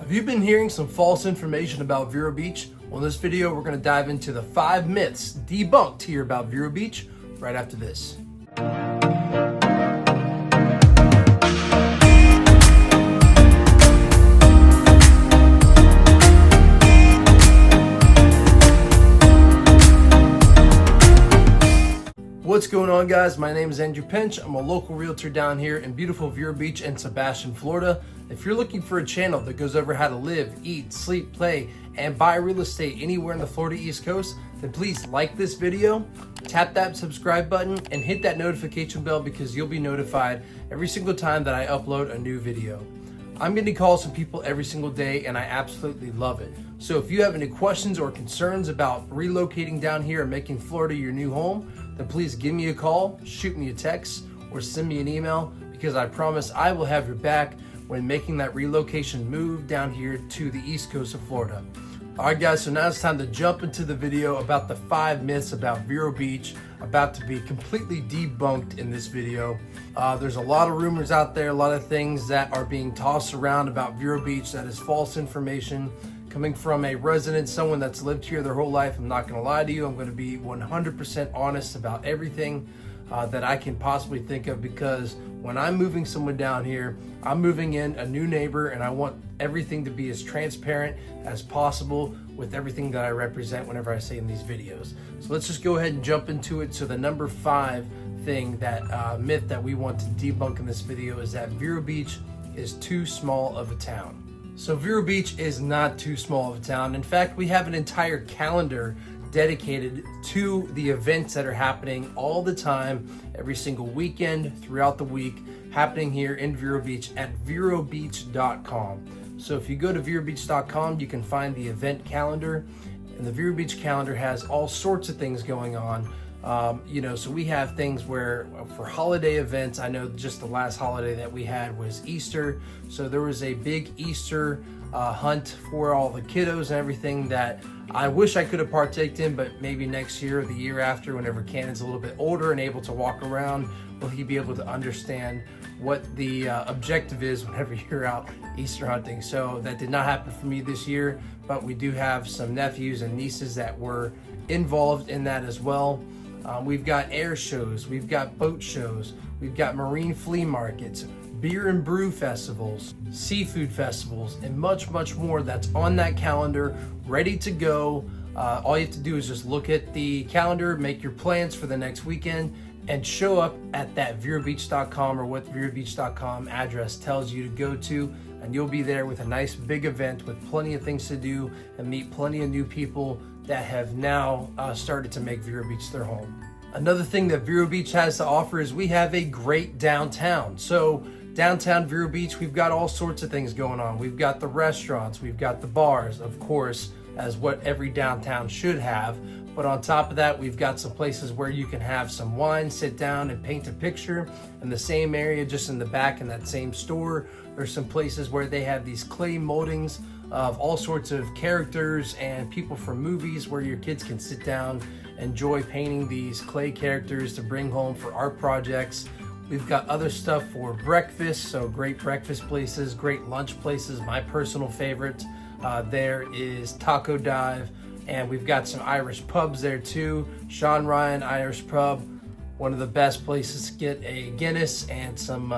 Have you been hearing some false information about Vero Beach? Well, in this video, we're going to dive into the 5 myths debunked here about Vero Beach right after this. What's going on, guys? My name is Andrew Pinch. I'm a local realtor down here in beautiful Vero Beach and Sebastian, Florida. If you're looking for a channel that goes over how to live, eat, sleep, play, and buy real estate anywhere in the Florida East Coast, then please like this video, tap that subscribe button, and hit that notification bell because you'll be notified every single time that I upload a new video. I'm getting calls from people every single day and I absolutely love it. So if you have any questions or concerns about relocating down here and making Florida your new home, then please give me a call, shoot me a text, or send me an email because I promise I will have your back when making that relocation move down here to the East Coast of Florida. All right, guys, so now it's time to jump into the video about the 5 myths about Vero Beach, about to be completely debunked in this video. There's a lot of rumors out there, a lot of things that are being tossed around about Vero Beach that is false information coming from a resident, someone that's lived here their whole life. I'm not gonna lie to you, I'm gonna be 100% honest about everything that I can possibly think of, because when I'm moving someone down here, I'm moving in a new neighbor and I want everything to be as transparent as possible with everything that I represent whenever I say in these videos. So let's just go ahead and jump into it. So the number 5 thing, that myth that we want to debunk in this video, is that Vero Beach is too small of a town. So Vero Beach is not too small of a town. In fact, we have an entire calendar dedicated to the events that are happening all the time, every single weekend throughout the week, happening here in Vero Beach at verobeach.com. So if you go to verobeach.com, you can find the event calendar, and the Vero Beach calendar has all sorts of things going on. So we have things where for holiday events, I know just the last holiday that we had was Easter. So there was a big Easter hunt for all the kiddos and everything that I wish I could have partaked in, but maybe next year or the year after, whenever Cannon's a little bit older and able to walk around, will he be able to understand what the objective is whenever you're out Easter hunting. So that did not happen for me this year, but we do have some nephews and nieces that were involved in that as well. We've got air shows, we've got boat shows, we've got marine flea markets, beer and brew festivals, seafood festivals, and much, much more that's on that calendar, ready to go. All you have to do is just look at the calendar, make your plans for the next weekend, and show up at that verobeach.com or what the verobeach.com address tells you to go to, and you'll be there with a nice big event with plenty of things to do and meet plenty of new people that have now started to make Vero Beach their home. Another thing that Vero Beach has to offer is we have a great downtown. So downtown Vero Beach, we've got all sorts of things going on. We've got the restaurants, we've got the bars, of course, as what every downtown should have. But on top of that, we've got some places where you can have some wine, sit down and paint a picture. In the same area, just in the back in that same store, there's some places where they have these clay moldings of all sorts of characters and people from movies, where your kids can sit down, enjoy painting these clay characters to bring home for art projects. We've got other stuff for breakfast, so great breakfast places, great lunch places. My personal favorite there is Taco Dive, and we've got some Irish pubs there too. Sean Ryan Irish Pub, one of the best places to get a Guinness and some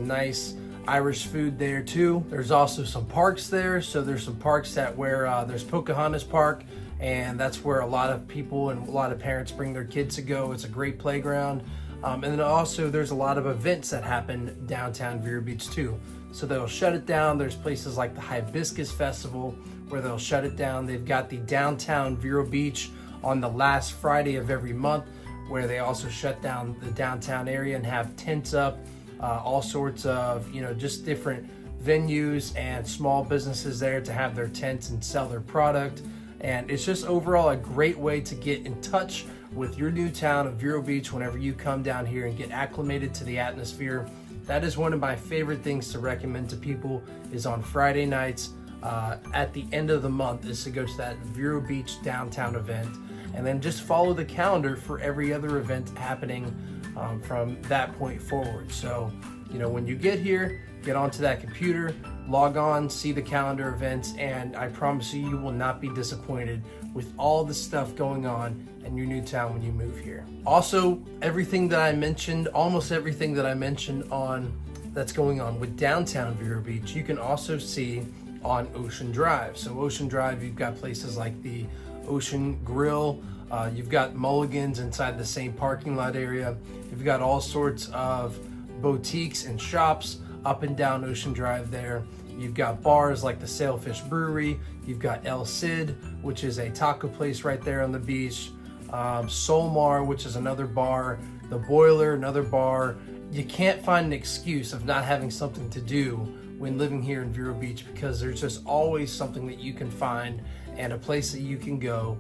nice Irish food there too. There's also some parks there. So there's some parks that where there's Pocahontas Park, and that's where a lot of people and a lot of parents bring their kids to go. It's a great playground. And then also there's a lot of events that happen downtown Vero Beach too. So they'll shut it down. There's places like the Hibiscus Festival where they'll shut it down. They've got the downtown Vero Beach on the last Friday of every month, where they also shut down the downtown area and have tents up, all sorts of, just different venues and small businesses there to have their tents and sell their product. And it's just overall a great way to get in touch with your new town of Vero Beach whenever you come down here and get acclimated to the atmosphere. That is one of my favorite things to recommend to people, is on Friday nights at the end of the month, is to go to that Vero Beach downtown event, and then just follow the calendar for every other event happening from that point forward. So You know, when you get here, get onto that computer, log on, see the calendar events, and I promise you, you will not be disappointed with all the stuff going on in your new town when you move here. Also, everything that I mentioned, almost everything that I mentioned on that's going on with downtown Vero Beach, you can also see on Ocean Drive. So Ocean Drive, you've got places like the Ocean Grill, you've got Mulligan's inside the same parking lot area. You've got all sorts of boutiques and shops up and down Ocean Drive there. You've got bars like the Sailfish Brewery. You've got El Cid, which is a taco place right there on the beach. Solmar, which is another bar. The Boiler, another bar. You can't find an excuse of not having something to do when living here in Vero Beach, because there's just always something that you can find and a place that you can go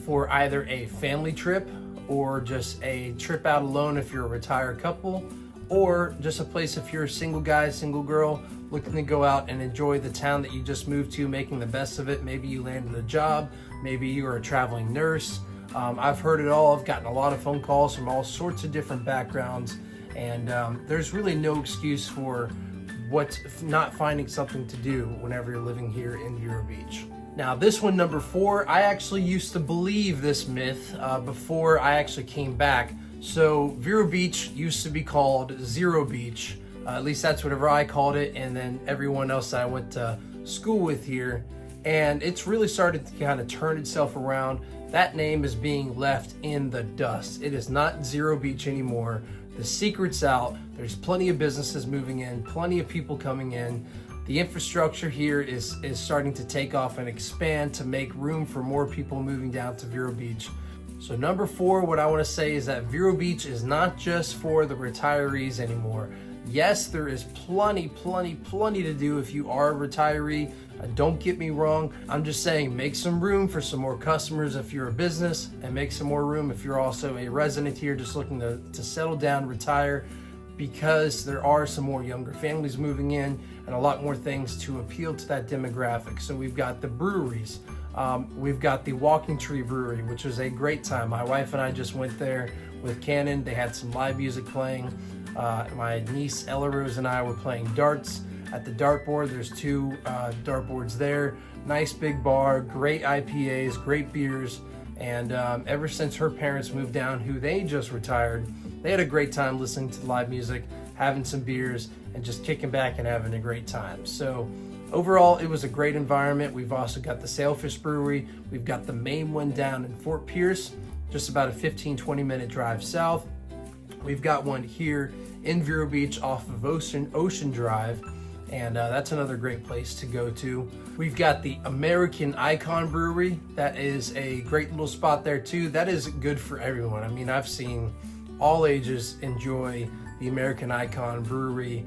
for either a family trip or just a trip out alone if you're a retired couple, or just a place if you're a single guy, single girl, looking to go out and enjoy the town that you just moved to, making the best of it. Maybe you landed a job, maybe you're a traveling nurse. I've heard it all. I've gotten a lot of phone calls from all sorts of different backgrounds, and there's really no excuse for not finding something to do whenever you're living here in Vero Beach. Now this one, number 4, I actually used to believe this myth before I actually came back. So Vero Beach used to be called Zero Beach. At least that's whatever I called it, and then everyone else that I went to school with here. And it's really started to kind of turn itself around. That name is being left in the dust. It is not Zero Beach anymore. The secret's out. There's plenty of businesses moving in, plenty of people coming in. The infrastructure here is starting to take off and expand to make room for more people moving down to Vero Beach. So number 4, what I want to say is that Vero Beach is not just for the retirees anymore. Yes, there is plenty to do if you are a retiree. Don't get me wrong. I'm just saying, make some room for some more customers if you're a business, and make some more room if you're also a resident here just looking to settle down, retire, because there are some more younger families moving in and a lot more things to appeal to that demographic. So we've got the breweries. We've got the Walking Tree Brewery, which was a great time. My wife and I just went there with Canon. They had some live music playing. My niece Ella Rose and I were playing darts at the dartboard. There's 2 dartboards there. Nice big bar, great IPAs, great beers. And ever since her parents moved down, who they just retired, they had a great time listening to live music, having some beers, and just kicking back and having a great time. So overall, it was a great environment. We've also got the Sailfish Brewery. We've got the main one down in Fort Pierce, just about a 15-20 minute drive south. We've got one here in Vero Beach off of Ocean Drive, and that's another great place to go to. We've got the American Icon Brewery. That is a great little spot there too. That is good for everyone. I mean, I've seen all ages enjoy the American Icon Brewery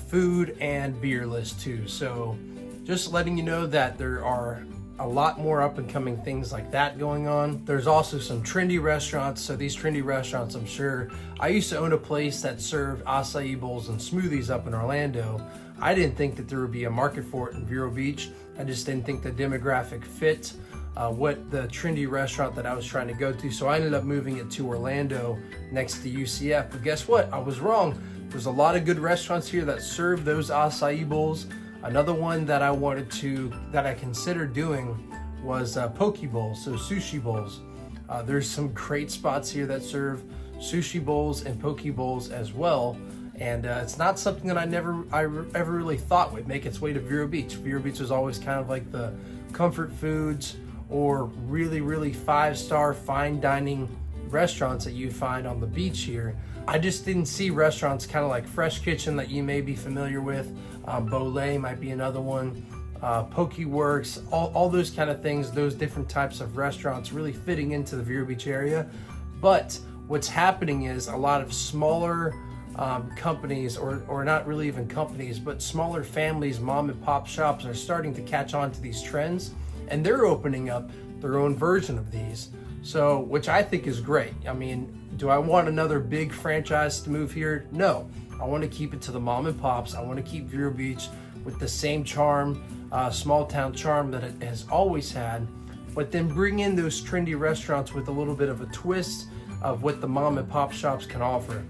food and beer list too. So just letting you know that there are a lot more up and coming things like that going on. There's also some trendy restaurants. So these trendy restaurants, I'm sure, I used to own a place that served acai bowls and smoothies up in Orlando. I didn't think that there would be a market for it in Vero Beach. I just didn't think the demographic fit what the trendy restaurant that I was trying to go to. So I ended up moving it to Orlando next to UCF. But guess what? I was wrong. There's a lot of good restaurants here that serve those acai bowls. Another one that I considered doing was poke bowls, so sushi bowls. There's some great spots here that serve sushi bowls and poke bowls as well. And it's not something that I ever really thought would make its way to Vero Beach. Vero Beach was always kind of like the comfort foods or really 5-star fine dining restaurants that you find on the beach here. I just didn't see restaurants kind of like Fresh Kitchen that you may be familiar with. Bolé might be another one. Poke Works, all those kind of things, those different types of restaurants really fitting into the Vero Beach area. But what's happening is a lot of smaller companies, or not really even companies, but smaller families, mom and pop shops are starting to catch on to these trends, and they're opening up their own version of these. So, which I think is great. I mean, do I want another big franchise to move here? No. I want to keep it to the mom and pops. I want to keep Vero Beach with the same charm, small town charm that it has always had, but then bring in those trendy restaurants with a little bit of a twist of what the mom and pop shops can offer.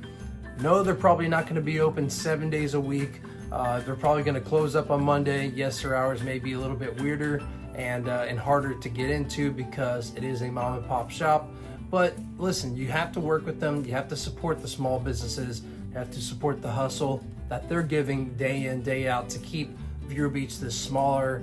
No, they're probably not going to be open 7 days a week. They're probably going to close up on Monday. Yes, their hours may be a little bit weirder and harder to get into because it is a mom and pop shop. But listen, you have to work with them. You have to support the small businesses. You have to support the hustle that they're giving day in, day out to keep Vero Beach this smaller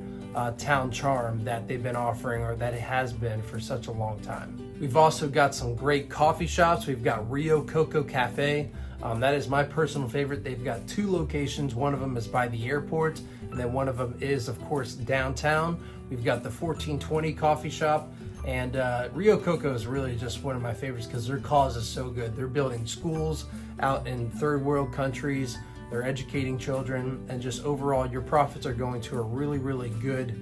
town charm that they've been offering, or that it has been for such a long time. We've also got some great coffee shops. We've got Rio Coco Cafe. That is my personal favorite. They've got 2 locations. One of them is by the airport, and then one of them is, of course, downtown. We've got the 1420 coffee shop, and Rio Coco is really just one of my favorites because their cause is so good. They're building schools out in third world countries. They're educating children, and just overall, your profits are going to a really, really good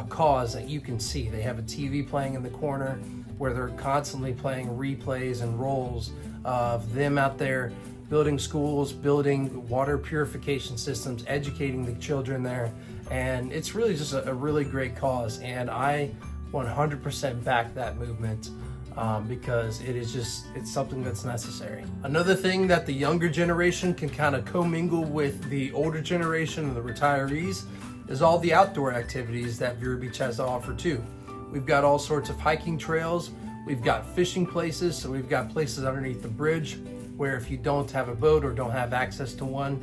cause that you can see. They have a TV playing in the corner where they're constantly playing replays and rolls of them out there building schools, building water purification systems, educating the children there. And it's really just a really great cause. And I 100% back that movement because it's something that's necessary. Another thing that the younger generation can kind of commingle with the older generation and the retirees is all the outdoor activities that Vero Beach has to offer too. We've got all sorts of hiking trails. We've got fishing places. So we've got places underneath the bridge where if you don't have a boat or don't have access to one,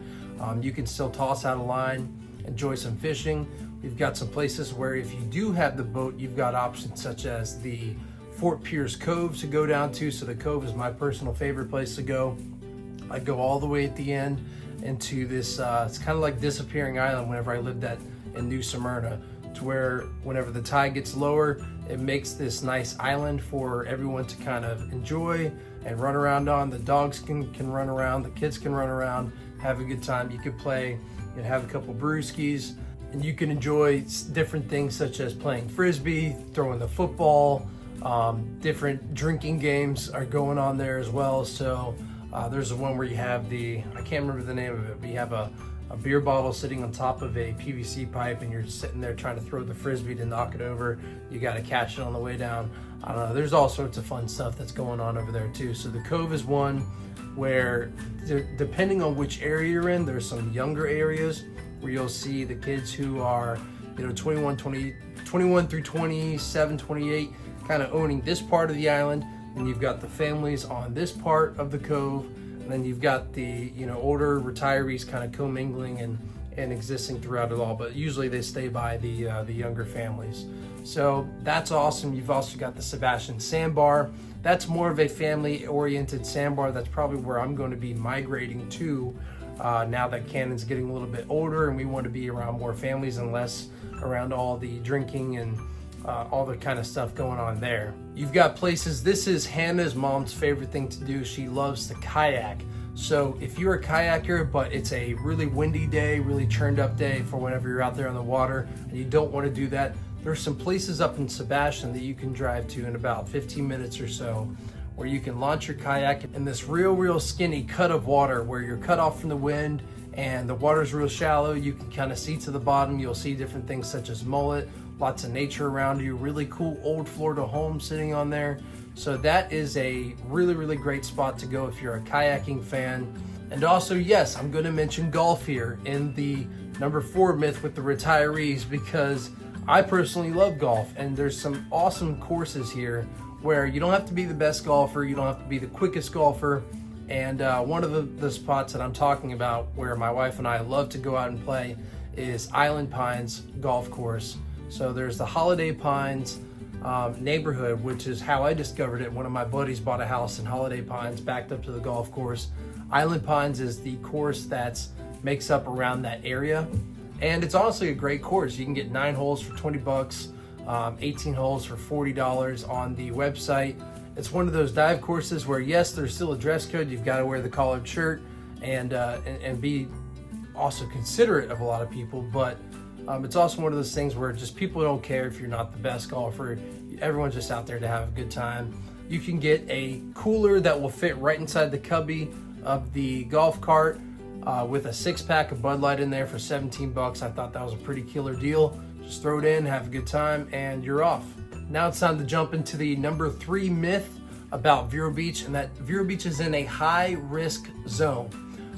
you can still toss out a line, enjoy some fishing. We've got some places where if you do have the boat, you've got options such as the Fort Pierce Cove to go down to. So the Cove is my personal favorite place to go. I go all the way at the end into this, it's kind of like Disappearing Island whenever I lived in New Smyrna, to where whenever the tide gets lower, it makes this nice island for everyone to kind of enjoy and run around on. The dogs can run around, the kids can run around, have a good time. You could play, you have a couple brewskis, and you can enjoy different things such as playing frisbee, throwing the football, different drinking games are going on there as well. So there's the one where you have I can't remember the name of it, but you have a beer bottle sitting on top of a PVC pipe and you're sitting there trying to throw the frisbee to knock it over. You got to catch it on the way down. I don't know, there's all sorts of fun stuff that's going on over there too. So the Cove is one where, depending on which area you're in, there's some younger areas where you'll see the kids who are 21 through 27, 28, kind of owning this part of the island, and you've got the families on this part of the Cove, and then you've got the older retirees kind of commingling and existing throughout it all, but usually they stay by the younger families. So that's awesome. You've also got the Sebastian Sandbar. That's more of a family-oriented sandbar. That's probably where I'm going to be migrating to now that Cannon's getting a little bit older and we want to be around more families and less around all the drinking and all the kind of stuff going on there. You've got places, this is Hannah's mom's favorite thing to do. She loves to kayak. So if you're a kayaker, but it's a really windy day, really churned up day for whenever you're out there on the water and you don't want to do that, there's some places up in Sebastian that you can drive to in about 15 minutes or so, where you can launch your kayak in this real skinny cut of water where you're cut off from the wind and the water's real shallow. You can kind of see to the bottom. You'll see different things such as mullet, lots of nature around you, really cool old Florida home sitting on there. So that is a really great spot to go if you're a kayaking fan. And also, yes, I'm going to mention golf here in the number 4 myth with the retirees, because I personally love golf, and there's some awesome courses here where you don't have to be the best golfer, you don't have to be the quickest golfer. And one of the spots that I'm talking about where my wife and I love to go out and play is Island Pines Golf Course. So there's the Holiday Pines neighborhood, which is how I discovered it. One of my buddies bought a house in Holiday Pines backed up to the golf course. Island Pines is the course that makes up around that area. And it's honestly a great course. You can get 9 holes for $20, 18 holes for $40 on the website. It's one of those dive courses where, yes, there's still a dress code. You've got to wear the collared shirt and be also considerate of a lot of people. But it's also one of those things where just people don't care if you're not the best golfer. Everyone's just out there to have a good time. You can get a cooler that will fit right inside the cubby of the golf cart with a 6-pack of Bud Light in there for $17. I thought that was a pretty killer deal. Just throw it in, have a good time, and you're off. Now it's time to jump into the number 3 myth about Vero Beach, and that Vero Beach is in a high risk zone.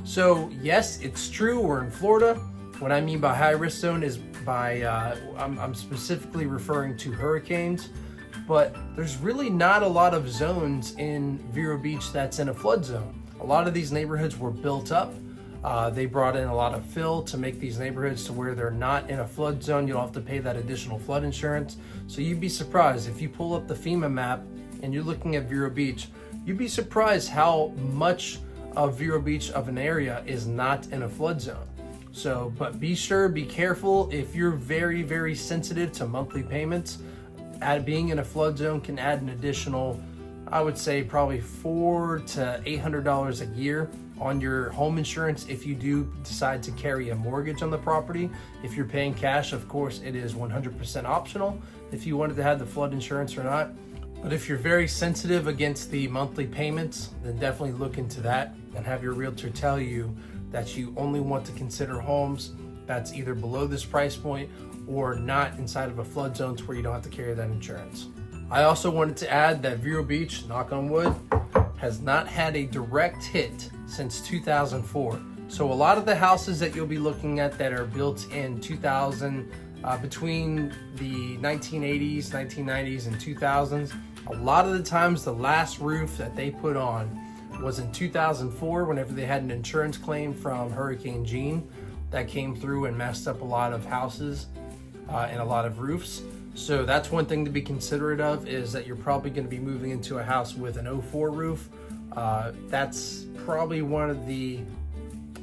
So yes, it's true, we're in Florida. What I mean by high risk zone is I'm specifically referring to hurricanes, but there's really not a lot of zones in Vero Beach that's in a flood zone. A lot of these neighborhoods were built up. They brought in a lot of fill to make these neighborhoods to where they're not in a flood zone. You don't have to pay that additional flood insurance. So you'd be surprised if you pull up the FEMA map and you're looking at Vero Beach, you'd be surprised how much of Vero Beach of an area is not in a flood zone. So, but be careful if you're very, very sensitive to monthly payments. Being in a flood zone can add an additional, I would say probably $400 to $800 a year on your home insurance if you do decide to carry a mortgage on the property. If you're paying cash, of course, it is 100% optional if you wanted to have the flood insurance or not. But if you're very sensitive against the monthly payments, then definitely look into that and have your realtor tell you that you only want to consider homes that's either below this price point or not inside of a flood zone to where you don't have to carry that insurance. I also wanted to add that Vero Beach, knock on wood, has not had a direct hit since 2004. So a lot of the houses that you'll be looking at that are built in 2000, between the 1980s, 1990s, and 2000s, a lot of the times the last roof that they put on was in 2004 whenever they had an insurance claim from Hurricane Jean that came through and messed up a lot of houses and a lot of roofs. So that's one thing to be considerate of, is that you're probably going to be moving into a house with an 04 roof. That's probably one of the,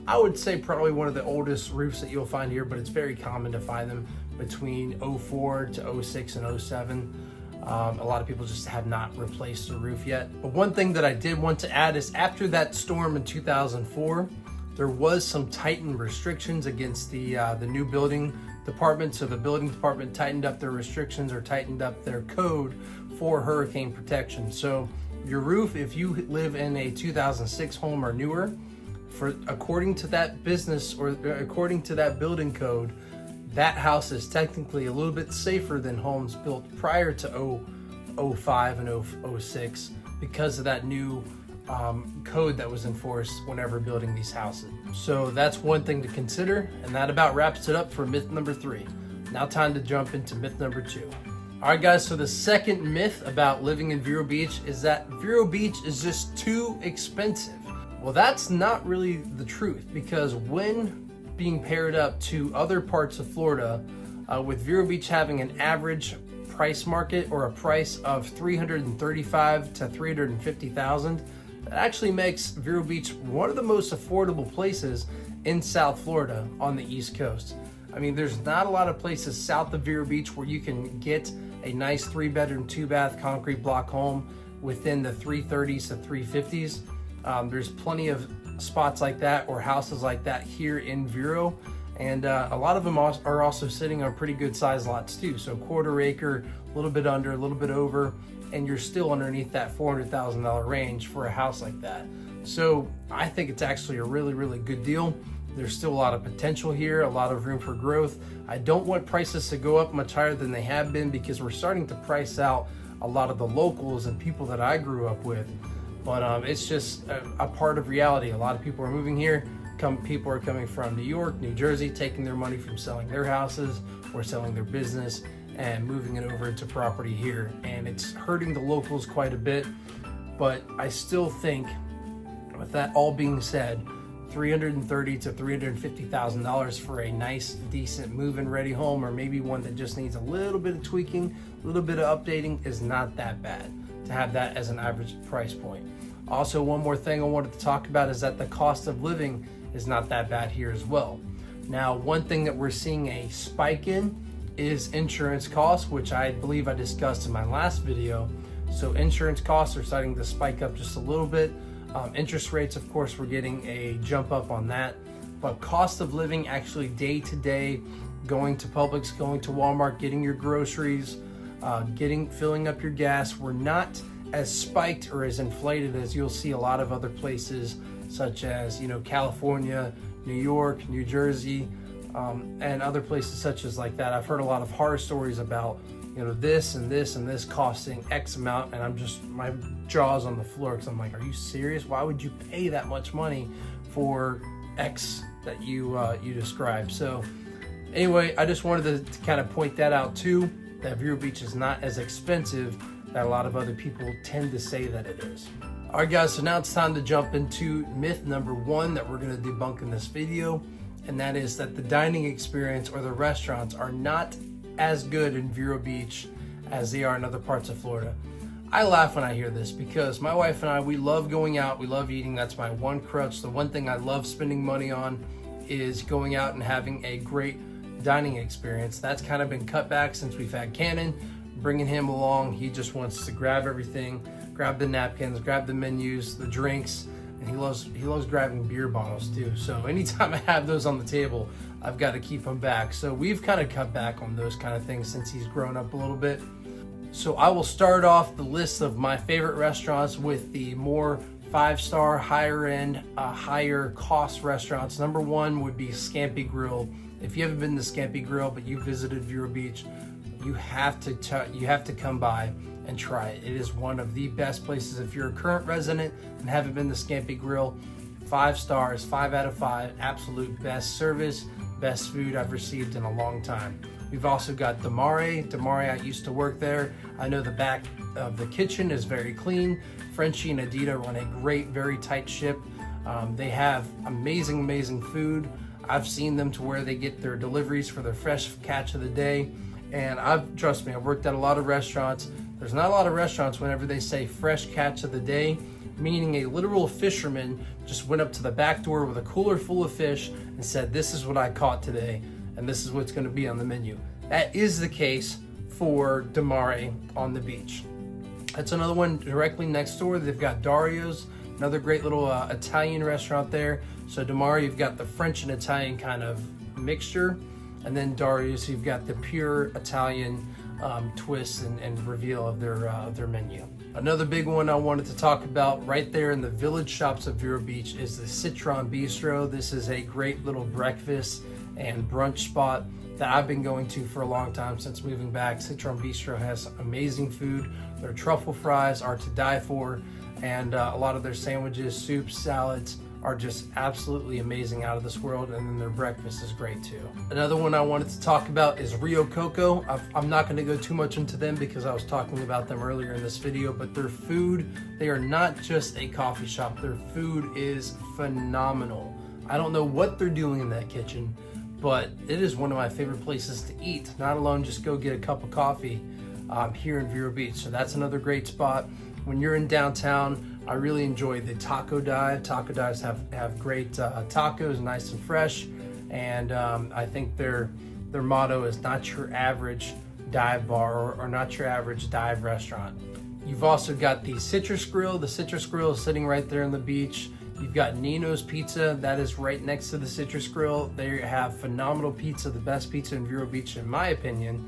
I would say probably one of the oldest roofs that you'll find here, but it's very common to find them between 04 to 06 and 07. A lot of people just have not replaced the roof yet. But one thing that I did want to add is after that storm in 2004, there was some tightened restrictions against the new building department. So the building department tightened up their restrictions or tightened up their code for hurricane protection. So your roof, if you live in a 2006 home or newer, according to that business or according to that building code, that house is technically a little bit safer than homes built prior to 05 and 06 because of that new code that was enforced whenever building these houses. So that's one thing to consider, and that about wraps it up for myth number 3. Now time to jump into myth number 2. All right, guys, so the second myth about living in Vero Beach is that Vero Beach is just too expensive. Well, that's not really the truth, because when being paired up to other parts of Florida, with Vero Beach having an average price market or a price of $335,000 to $350,000, that actually makes Vero Beach one of the most affordable places in South Florida on the East Coast. I mean, there's not a lot of places south of Vero Beach where you can get a nice 3-bedroom, 2-bath concrete block home within the 330s to 350s. There's plenty of spots like that or houses like that here in Vero, and a lot of them are also sitting on pretty good size lots too. So 1/4 acre, a little bit under, a little bit over, and you're still underneath that $400,000 range for a house like that. So I think it's actually a really, really good deal. There's still a lot of potential here, a lot of room for growth. I don't want prices to go up much higher than they have been, because we're starting to price out a lot of the locals and people that I grew up with. But it's just a part of reality. A lot of people are moving here. People are coming from New York, New Jersey, taking their money from selling their houses or selling their business and moving it over into property here. And it's hurting the locals quite a bit. But I still think, with that all being said, $330,000 to $350,000 for a nice, decent move-in ready home, or maybe one that just needs a little bit of tweaking, a little bit of updating, is not that bad to have that as an average price point. Also, one more thing I wanted to talk about is that the cost of living is not that bad here as well. Now, one thing that we're seeing a spike in is insurance costs, which I believe I discussed in my last video. So insurance costs are starting to spike up just a little bit. Interest rates, of course, we're getting a jump up on that. But cost of living actually day to day, going to Publix, going to Walmart, getting your groceries, filling up your gas, we're not as spiked or as inflated as you'll see a lot of other places, such as California, New York, New Jersey, and other places such as like that. I've heard a lot of horror stories about, you know, this and this and this costing X amount, and my jaw's on the floor because I'm like, are you serious? Why would you pay that much money for X that you described? So anyway, I just wanted to kind of point that out too, that Vero Beach is not as expensive that a lot of other people tend to say that it is. All right, guys, so now it's time to jump into myth number 1 that we're going to debunk in this video, and that is that the dining experience or the restaurants are not as good in Vero Beach as they are in other parts of Florida. I laugh when I hear this because my wife and I, we love going out, we love eating. That's my one crutch. The one thing I love spending money on is going out and having a great dining experience. That's kind of been cut back since we've had Cannon. Bringing him along, he just wants to grab everything, grab the napkins, grab the menus, the drinks, and he loves grabbing beer bottles too. So anytime I have those on the table, I've got to keep him back. So we've kind of cut back on those kind of things since he's grown up a little bit. So I will start off the list of my favorite restaurants with the more 5-star, higher end, higher cost restaurants. Number 1 would be Scampi Grill. If you haven't been to Scampi Grill, but you visited Vero Beach, you have to come by and try it. It is one of the best places. If you're a current resident and haven't been to Scampi Grill, 5 stars, 5 out of 5, absolute best service, best food I've received in a long time. We've also got Damare. Damare, I used to work there. I know the back of the kitchen is very clean. Frenchie and Adita run a great, very tight ship. They have amazing food. I've seen them to where they get their deliveries for their fresh catch of the day. And trust me, I've worked at a lot of restaurants. There's not a lot of restaurants whenever they say fresh catch of the day, meaning a literal fisherman just went up to the back door with a cooler full of fish and said, this is what I caught today, and this is what's gonna be on the menu. That is the case for Damare on the beach. That's another one directly next door. They've got Dario's, another great little Italian restaurant there. So Damare, you've got the French and Italian kind of mixture. And then Dario's, you've got the pure Italian twist and reveal of their menu. Another big one I wanted to talk about right there in the village shops of Vero Beach is the Citron Bistro. This is a great little breakfast and brunch spot that I've been going to for a long time since moving back. Citron Bistro has amazing food. Their truffle fries are to die for, and a lot of their sandwiches, soups, salads are just absolutely amazing, out of this world, and then their breakfast is great too. Another one I wanted to talk about is Rio Coco. I'm not going to go too much into them because I was talking about them earlier in this video, but their food, they are not just a coffee shop. Their food is phenomenal. I don't know what they're doing in that kitchen, but it is one of my favorite places to eat, not alone just go get a cup of coffee here in Vero Beach. So that's another great spot. When you're in downtown, I really enjoy the Taco Dive. Taco Dives have great tacos, nice and fresh, and I think their motto is not your average dive bar or not your average dive restaurant. You've also got the Citrus Grill. The Citrus Grill is sitting right there on the beach. You've got Nino's Pizza, that is right next to the Citrus Grill. They have phenomenal pizza, the best pizza in Vero Beach in my opinion.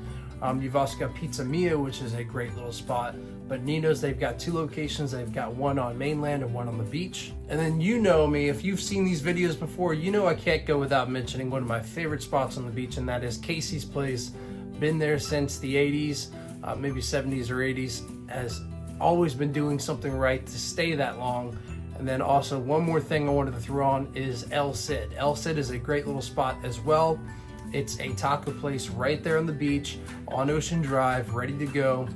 You've also got Pizza Mia, which is a great little spot. But Nino's, they've got 2 locations. They've got one on mainland and one on the beach. And then you know me, if you've seen these videos before, you know I can't go without mentioning one of my favorite spots on the beach, and that is Casey's Place. Been there since the 80s, maybe 70s or 80s. Has always been doing something right to stay that long. And then also one more thing I wanted to throw on is El Cid. El Cid is a great little spot as well. It's a taco place right there on the beach on Ocean Drive, ready to go.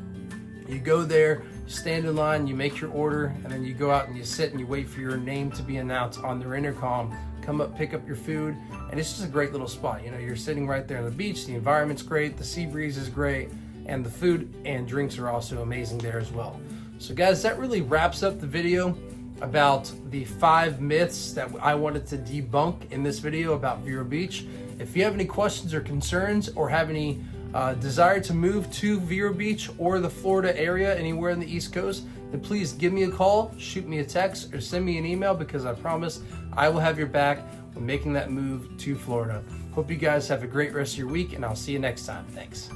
You go there, you stand in line, you make your order, and then you go out and you sit and you wait for your name to be announced on their intercom. Come up, pick up your food, and it's just a great little spot. You know, you're sitting right there on the beach, the environment's great, the sea breeze is great, and the food and drinks are also amazing there as well. So guys, that really wraps up the video about the 5 myths that I wanted to debunk in this video about Vero Beach. If you have any questions or concerns or have any desire to move to Vero Beach or the Florida area, anywhere in the East Coast, then please give me a call, shoot me a text, or send me an email, because I promise I will have your back when making that move to Florida. Hope you guys have a great rest of your week, and I'll see you next time. Thanks.